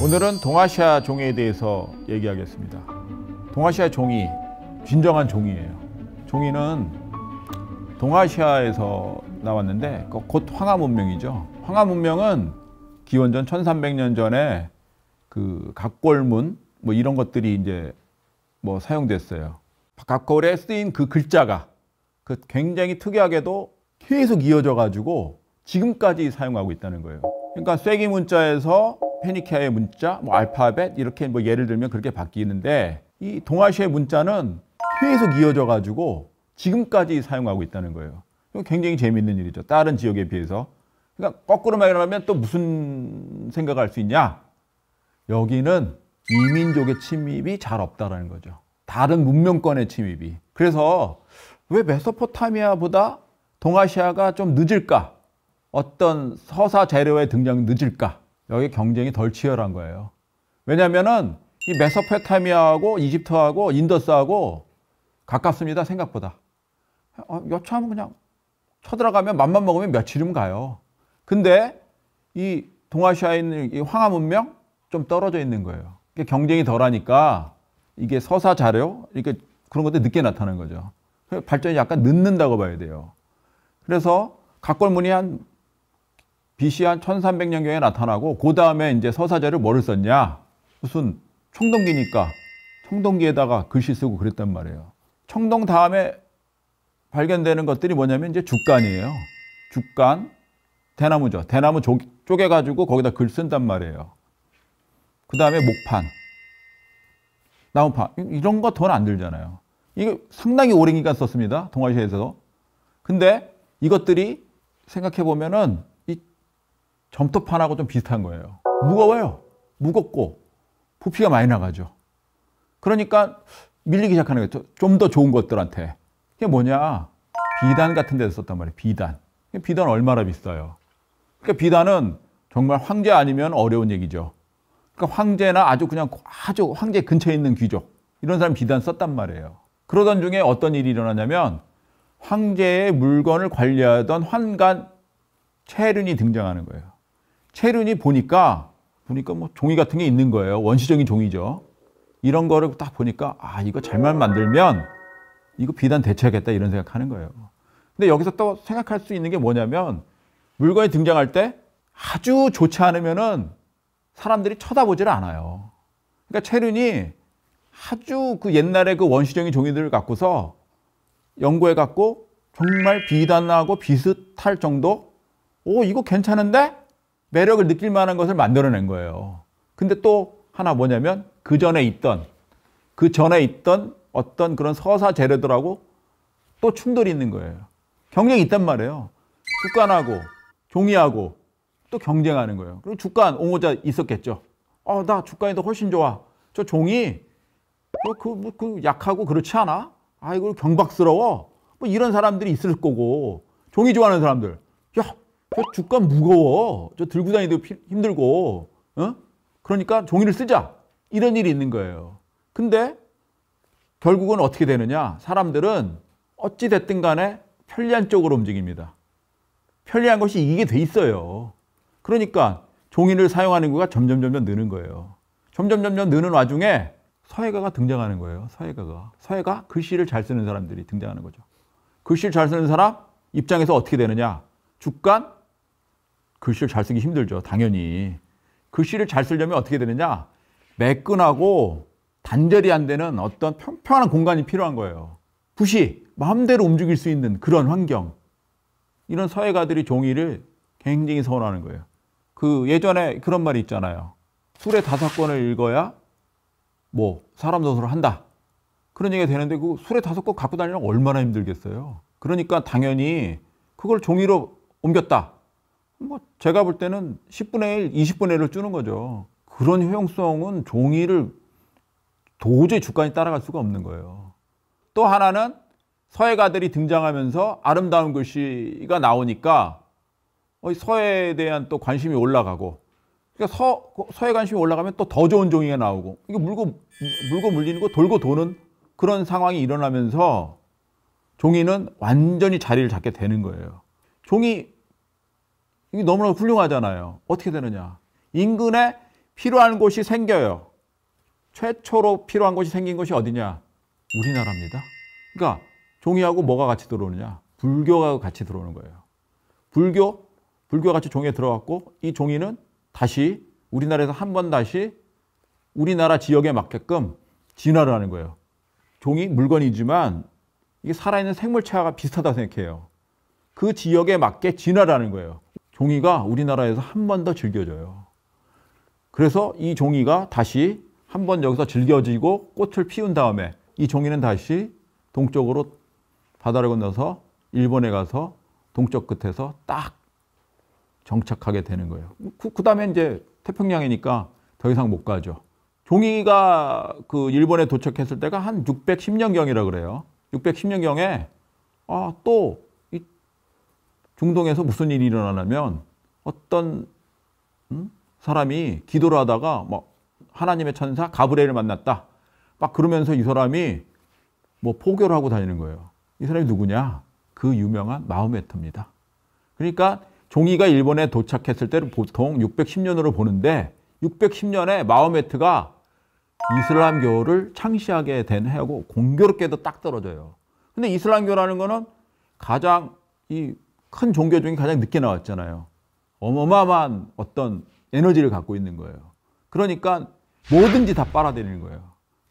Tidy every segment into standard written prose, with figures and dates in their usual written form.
오늘은 동아시아 종에 대해서 얘기하겠습니다. 동아시아 종이 진정한 종이에요. 종이는 동아시아에서 나왔는데 곧 황하 문명이죠. 황하 문명은 기원전 1300년 전에 그 각골문 뭐 이런 것들이 이제 뭐 사용됐어요. 각골에 쓰인 그 글자가 그 굉장히 특이하게도 계속 이어져 가지고 지금까지 사용하고 있다는 거예요. 그러니까 쐐기 문자에서 페니키아의 문자, 뭐 알파벳 이렇게 뭐 예를 들면 그렇게 바뀌는데 이 동아시아의 문자는 계속 이어져 가지고 지금까지 사용하고 있다는 거예요. 이거 굉장히 재미있는 일이죠. 다른 지역에 비해서. 그러니까 거꾸로 말하면 또 무슨 생각할 수 있냐? 여기는 이민족의 침입이 잘 없다라는 거죠. 다른 문명권의 침입이. 그래서 왜 메소포타미아보다 동아시아가 좀 늦을까? 어떤 서사 재료의 등장이 늦을까? 여기 경쟁이 덜 치열한 거예요. 왜냐면은 이 메소포타미아하고 이집트하고 인더스하고 가깝습니다, 생각보다. 여차하면 그냥 쳐들어가면 맘만 먹으면 며칠이면 가요. 근데 이 동아시아에 있는 이 황하 문명 좀 떨어져 있는 거예요. 경쟁이 덜하니까 이게 서사 자료, 이렇게 그런 것들이 늦게 나타나는 거죠. 발전이 약간 늦는다고 봐야 돼요. 그래서 각골문이 BC 한 1300년경에 나타나고 그 다음에 이제 서사자를 뭐를 썼냐? 무슨 청동기니까 청동기에다가 글씨 쓰고 그랬단 말이에요. 청동 다음에 발견되는 것들이 뭐냐면 이제 죽간이에요. 죽간, 대나무죠. 대나무 쪼개가지고 거기다 글 쓴단 말이에요. 그 다음에 목판, 나무판 이런 거 돈 안 들잖아요. 이게 상당히 오랜 기간 썼습니다. 동아시아에서도. 근데 이것들이 생각해 보면은 이 점토판하고 좀 비슷한 거예요. 무거워요. 무겁고 부피가 많이 나가죠. 그러니까 밀리기 시작하는 거예요. 좀 더 좋은 것들한테. 이게 뭐냐? 비단 같은 데서 썼단 말이에요. 비단. 비단 얼마나 비싸요. 그러니까 비단은 정말 황제 아니면 어려운 얘기죠. 그러니까 황제나 아주 황제 근처에 있는 귀족 이런 사람 비단 썼단 말이에요. 그러던 중에 어떤 일이 일어나냐면 황제의 물건을 관리하던 환관 체륜이 등장하는 거예요. 체륜이 보니까 뭐 종이 같은 게 있는 거예요. 원시적인 종이죠. 이런 거를 딱 보니까 이거 잘만 만들면 이거 비단 대체하겠다 이런 생각하는 거예요. 근데 여기서 또 생각할 수 있는 게 뭐냐면 물건이 등장할 때 아주 좋지 않으면은 사람들이 쳐다보지를 않아요. 그러니까 체륜이 아주 그 옛날에 그 원시적인 종이들을 갖고서 연구해 갖고 정말 비단하고 비슷할 정도? 이거 괜찮은데? 매력을 느낄 만한 것을 만들어낸 거예요. 근데 또 하나 뭐냐면 그 전에 있던 어떤 그런 서사 재료들하고 또 충돌이 있는 거예요. 경쟁이 있단 말이에요. 죽간하고 종이하고 또 경쟁하는 거예요. 그리고 죽간, 옹호자 있었겠죠. 나 죽간이 더 훨씬 좋아. 저 종이 약하고 그렇지 않아? 이거 경박스러워. 뭐 이런 사람들이 있을 거고 종이 좋아하는 사람들. 저 죽간 무거워. 저 들고 다니기도 힘들고. 그러니까 종이를 쓰자. 이런 일이 있는 거예요. 근데 결국은 어떻게 되느냐? 사람들은 어찌 됐든 간에 편리한 쪽으로 움직입니다. 편리한 것이 이게 돼 있어요. 그러니까 종이를 사용하는 인구가 점점 느는 거예요. 점점 느는 와중에 서예가가 등장하는 거예요. 서예가 글씨를 잘 쓰는 사람들이 등장하는 거죠. 글씨를 잘 쓰는 사람 입장에서 어떻게 되느냐? 죽간 글씨를 잘 쓰기 힘들죠. 당연히. 글씨를 잘 쓰려면 어떻게 되느냐? 매끈하고 단절이 안 되는 어떤 평평한 공간이 필요한 거예요. 붓이 마음대로 움직일 수 있는 그런 환경. 이런 서예가들이 종이를 굉장히 선호하는 거예요. 예전에 그런 말이 있잖아요. 술에 5권을 읽어야 사람 노릇을 한다. 그런 얘기가 되는데 그 술에 5권 갖고 다니려면 얼마나 힘들겠어요. 그러니까 당연히 그걸 종이로 옮겼다. 제가 볼 때는 10분의 1, 20분의 1을 주는 거죠. 그런 효용성은 종이를 도저히 죽간이 따라갈 수가 없는 거예요. 또 하나는 서예가들이 등장하면서 아름다운 글씨가 나오니까 서예에 대한 또 관심이 올라가고, 그러니까 서예 관심이 올라가면 또 더 좋은 종이가 나오고, 이거 물고 물리는 거 돌고 도는 그런 상황이 일어나면서 종이는 완전히 자리를 잡게 되는 거예요. 종이 이게 너무나 훌륭하잖아요. 어떻게 되느냐? 인근에 필요한 곳이 생겨요. 최초로 필요한 곳이 생긴 곳이 어디냐? 우리나라입니다. 그러니까 종이하고 뭐가 같이 들어오느냐? 불교가 같이 들어오는 거예요. 불교 같이 종이에 들어갔고 이 종이는 다시 우리나라에서 한 번 다시 우리나라 지역에 맞게끔 진화를 하는 거예요. 종이 물건이지만 이게 살아있는 생물체와 비슷하다고 생각해요. 그 지역에 맞게 진화를 하는 거예요. 종이가 우리나라에서 한 번 더 즐겨져요. 그래서 이 종이가 다시 한 번 여기서 즐겨지고 꽃을 피운 다음에 이 종이는 다시 동쪽으로 바다를 건너서 일본에 가서 동쪽 끝에서 딱 정착하게 되는 거예요. 그 다음에 이제 태평양이니까 더 이상 못 가죠. 종이가 그 일본에 도착했을 때가 한 610년경이라 그래요. 610년경에 또 이 중동에서 무슨 일이 일어나냐면 어떤 사람이 기도를 하다가 뭐 하나님의 천사 가브리엘을 만났다. 막 그러면서 이 사람이 뭐 포교를 하고 다니는 거예요. 이 사람이 누구냐? 그 유명한 마호메트입니다. 그러니까 종이가 일본에 도착했을 때를 보통 610년으로 보는데 610년에 마호메트가 이슬람교를 창시하게 된 해하고 공교롭게도 딱 떨어져요. 근데 이슬람교라는 거는 가장 이 큰 종교 중에 가장 늦게 나왔잖아요. 어마어마한 어떤 에너지를 갖고 있는 거예요. 그러니까 뭐든지 다 빨아들이는 거예요.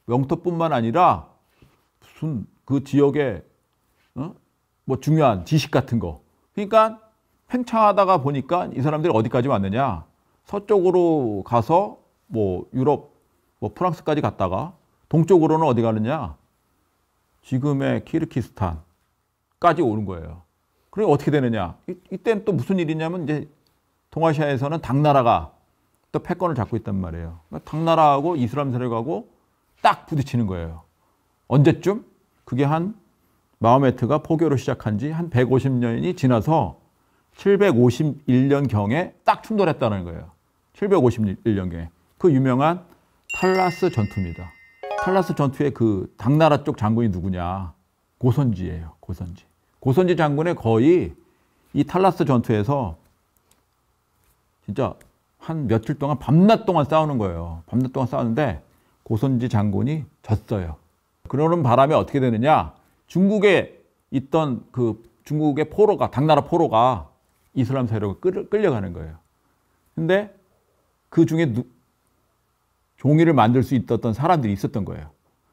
영토뿐만 아니라 무슨 그 지역의 뭐 중요한 지식 같은 거. 그러니까 팽창하다가 보니까 이 사람들이 어디까지 왔느냐? 서쪽으로 가서 뭐 유럽, 뭐 프랑스까지 갔다가 동쪽으로는 어디 가느냐? 지금의 키르기스탄까지 오는 거예요. 그럼 어떻게 되느냐? 이때는 또 무슨 일이냐면 이제 동아시아에서는 당나라가 또 패권을 잡고 있단 말이에요. 그러니까 당나라하고 이슬람 세력하고 딱 부딪히는 거예요. 언제쯤? 그게 한 마호메트가 포교를 시작한 지 한 150년이 지나서 751년경에 딱 충돌했다는 거예요. 751년경에. 그 유명한 탈라스 전투입니다. 탈라스 전투의 그 당나라 쪽 장군이 누구냐? 고선지예요. 고선지. 고선지 장군의 거의 이 탈라스 전투에서 진짜 한 며칠 동안 밤낮 동안 싸우는 거예요. 밤낮 동안 싸우는데 고선지 장군이 졌어요. 그러는 바람에 어떻게 되느냐? 중국에 있던 그 중국의 포로가, 당나라 포로가 이슬람 세력을 끌려가는 거예요. 근데 그 중에 종이를 만들 수 있었던 사람들이 있었던 거예요.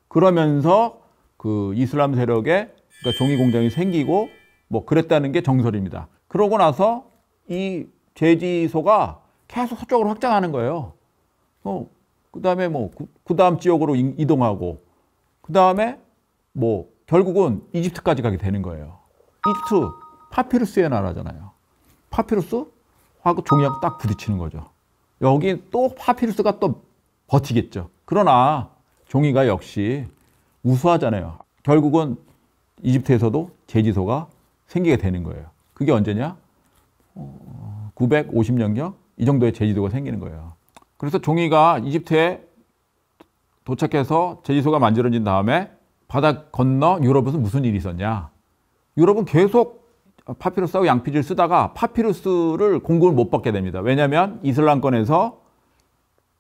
그러면서 그 이슬람 세력에 그러니까 종이 공장이 생기고 뭐 그랬다는 게 정설입니다. 그러고 나서 이 제지소가 계속 서쪽으로 확장하는 거예요. 그 다음에 뭐 그 다음 지역으로 이동하고 그 다음에 뭐 결국은 이집트까지 가게 되는 거예요. 이집트 파피루스의 나라잖아요. 파피루스하고 종이하고 딱 부딪히는 거죠. 여기 또 파피루스가 또 버티겠죠. 그러나 종이가 역시 우수하잖아요. 결국은 이집트에서도 제지소가 생기게 되는 거예요. 그게 언제냐? 950년경 이 정도의 제지소가 생기는 거예요. 그래서 종이가 이집트에 도착해서 제지소가 만들어진 다음에 바다 건너 유럽에서 무슨 일이 있었냐? 유럽은 계속 파피루스하고 양피지를 쓰다가 파피루스를 공급을 못 받게 됩니다. 왜냐하면 이슬람권에서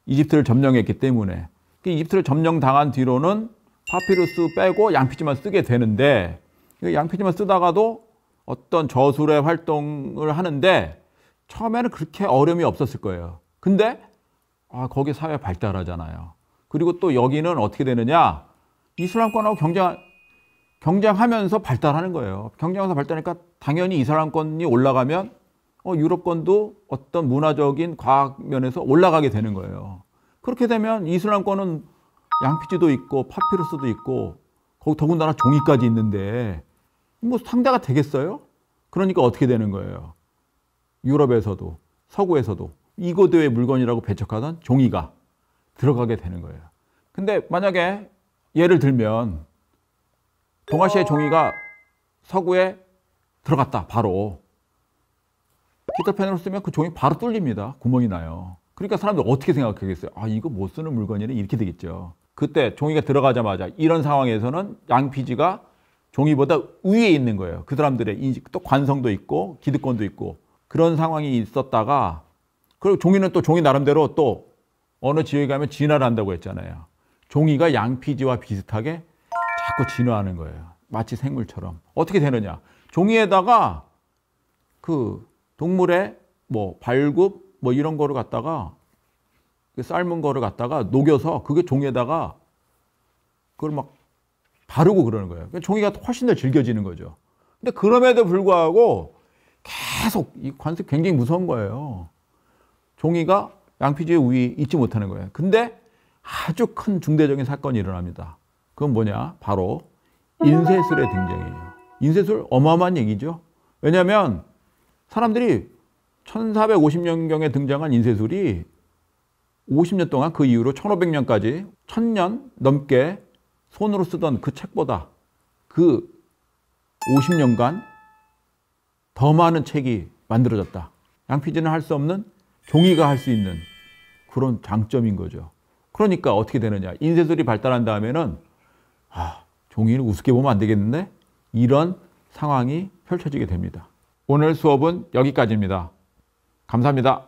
이집트를 점령했기 때문에. 이집트를 점령당한 뒤로는 파피루스 빼고 양피지만 쓰게 되는데 양피지만 쓰다가도 어떤 저술의 활동을 하는데 처음에는 그렇게 어려움이 없었을 거예요. 근데 거기 사회 발달하잖아요. 그리고 또 여기는 어떻게 되느냐? 이슬람권하고 경쟁하면서 발달하는 거예요. 경쟁하면서 발달하니까 당연히 이슬람권이 올라가면 유럽권도 어떤 문화적인 과학 면에서 올라가게 되는 거예요. 그렇게 되면 이슬람권은 양피지도 있고 파피루스도 있고 거기 더군다나 종이까지 있는데 뭐 상대가 되겠어요? 그러니까 어떻게 되는 거예요? 유럽에서도 서구에서도 이고도의 물건이라고 배척하던 종이가 들어가게 되는 거예요. 근데 만약에 예를 들면 동아시아의 종이가 서구에 들어갔다 바로 히터펜으로 쓰면 그 종이 바로 뚫립니다. 구멍이 나요. 그러니까 사람들 어떻게 생각하겠어요? 이거 못 쓰는 물건이네 이렇게 되겠죠. 그때 종이가 들어가자마자 이런 상황에서는 양피지가 종이보다 위에 있는 거예요. 그 사람들의 인식, 또 관성도 있고 기득권도 있고 그런 상황이 있었다가 그리고 종이는 또 종이 나름대로 또 어느 지역에 가면 진화를 한다고 했잖아요. 종이가 양피지와 비슷하게 자꾸 진화하는 거예요. 마치 생물처럼. 어떻게 되느냐? 종이에다가 그 동물의 뭐 발굽 뭐 이런 거를 갖다가 삶은 거를 갖다가 녹여서 그게 종이에다가 그걸 막 바르고 그러는 거예요. 종이가 훨씬 더 질겨지는 거죠. 근데 그럼에도 불구하고 계속 이 관습이 굉장히 무서운 거예요. 종이가 양피지의 우위 잊지 못하는 거예요. 근데 아주 큰 중대적인 사건이 일어납니다. 그건 뭐냐? 바로 인쇄술의 등장이에요. 인쇄술 어마어마한 얘기죠. 왜냐하면 사람들이 1450년경에 등장한 인쇄술이 50년 동안 그 이후로 1500년까지 1000년 넘게 손으로 쓰던 그 책보다 그 50년간 더 많은 책이 만들어졌다. 양피지는 할 수 없는 종이가 할 수 있는 그런 장점인 거죠. 그러니까 어떻게 되느냐. 인쇄술이 발달한 다음에는 종이는 우습게 보면 안 되겠는데 이런 상황이 펼쳐지게 됩니다. 오늘 수업은 여기까지입니다. 감사합니다.